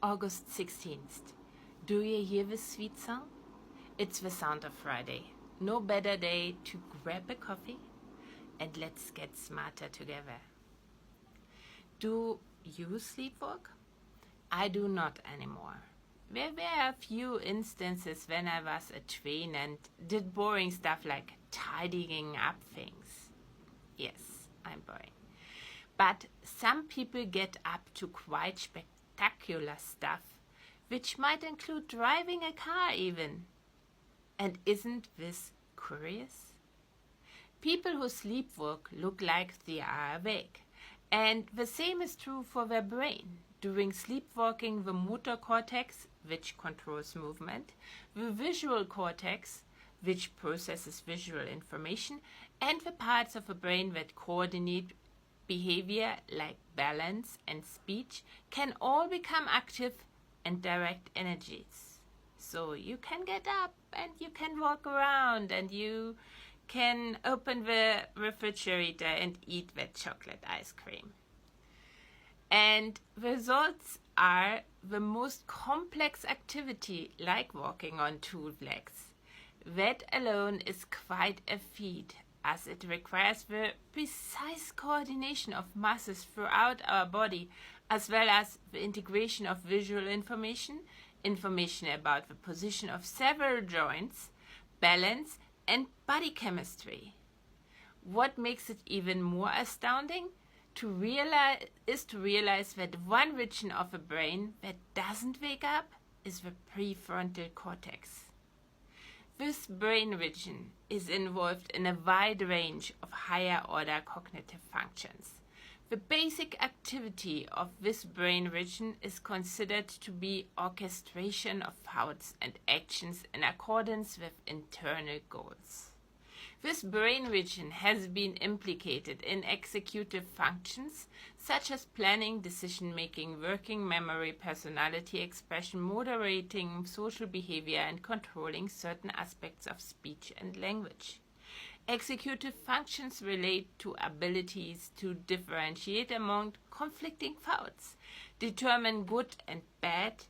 August 16th. Do you hear this sweet song? It's the sound of Friday. No better day to grab a coffee and let's get smarter together. Do you sleepwalk? I do not anymore. There were a few instances when I was a tween and did boring stuff like tidying up things. Yes, I'm boring. But some people get up to quite spectacular stuff, which might include driving a car even. And isn't this curious? People who sleepwalk look like they are awake. And the same is true for their brain. During sleepwalking, the motor cortex, which controls movement, the visual cortex, which processes visual information, and the parts of the brain that coordinate behavior like balance and speech can all become active and direct energies. So you can get up and you can walk around and you can open the refrigerator and eat that chocolate ice cream. And the results are the most complex activity, like walking on two legs. That alone is quite a feat, as it requires the precise coordination of muscles throughout our body, as well as the integration of visual information, information about the position of several joints, balance, and body chemistry. What makes it even more astounding to realize that one region of the brain that doesn't wake up is the prefrontal cortex. This brain region is involved in a wide range of higher order cognitive functions. The basic activity of this brain region is considered to be orchestration of thoughts and actions in accordance with internal goals. This brain region has been implicated in executive functions such as planning, decision-making, working memory, personality expression, moderating social behavior, and controlling certain aspects of speech and language. Executive functions relate to abilities to differentiate among conflicting thoughts, determine good and bad,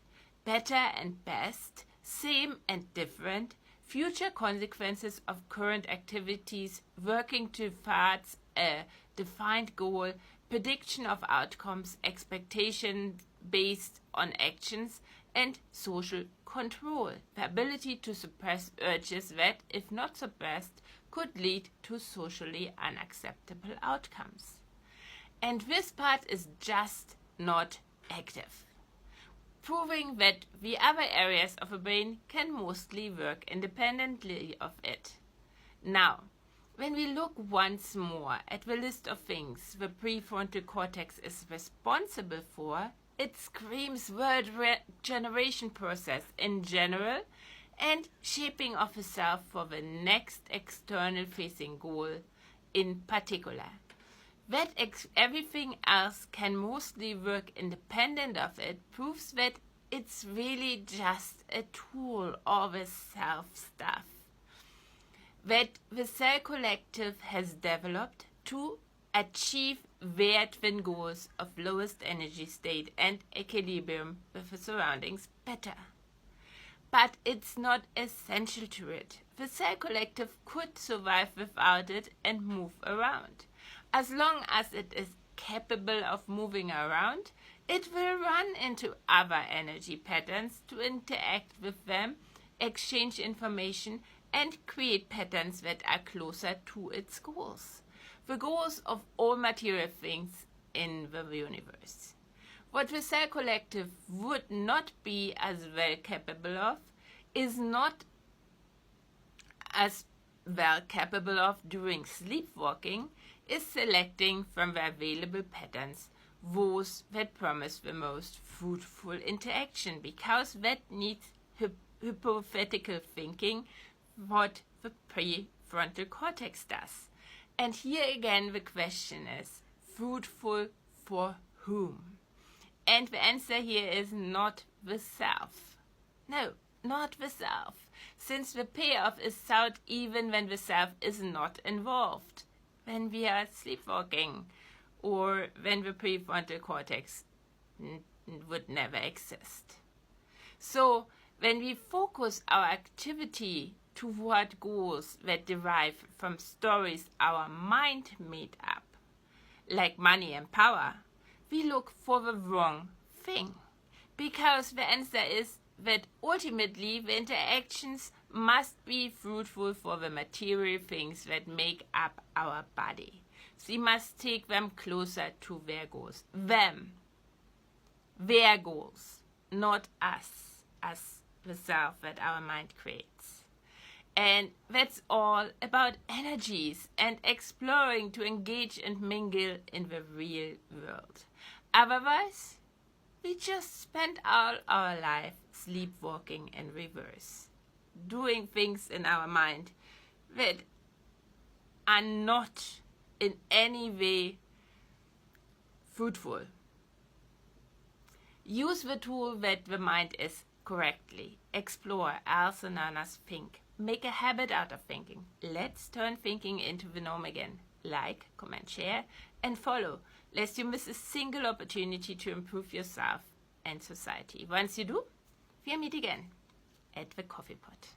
better and best, same and different, future consequences of current activities, working towards a defined goal, prediction of outcomes, expectation based on actions, and social control, the ability to suppress urges that, if not suppressed, could lead to socially unacceptable outcomes. And this part is just not active, proving that the other areas of the brain can mostly work independently of it. Now, when we look once more at the list of things the prefrontal cortex is responsible for, it screams world generation process in general and shaping of the self for the next external facing goal in particular. That everything else can mostly work independent of it proves that it's really just a tool of the self stuff that the cell collective has developed to achieve their twin goals of lowest energy state and equilibrium with the surroundings better. But it's not essential to it. The cell collective could survive without it and move around. As long as it is capable of moving around, it will run into other energy patterns to interact with them, exchange information, and create patterns that are closer to its goals, the goals of all material things in the universe. What the cell collective would not be as well capable of is not as well capable of during sleepwalking is selecting from the available patterns those that promise the most fruitful interaction, because that needs hypothetical thinking, what the prefrontal cortex does. And here again the question is, fruitful for whom? And the answer here is not the self. No, not the self, since the payoff is sought even when the self is not involved, when we are sleepwalking, or when the prefrontal cortex would never exist. So when we focus our activity toward goals that derive from stories our mind made up, like money and power, we look for the wrong thing. Because the answer is that ultimately the interactions must be fruitful for the material things that make up our body. We must take them closer to their goals. Their goals, not us, as the self that our mind creates. And that's all about energies and exploring to engage and mingle in the real world. Otherwise, we just spend all our life sleepwalking in reverse, doing things in our mind that are not in any way fruitful. Use the tool that the mind is correctly. Explore, also known as think. Make a habit out of thinking. Let's turn thinking into the norm again. Like, comment, share, and follow, lest you miss a single opportunity to improve yourself and society. Once you do, we'll meet again at the coffee pot.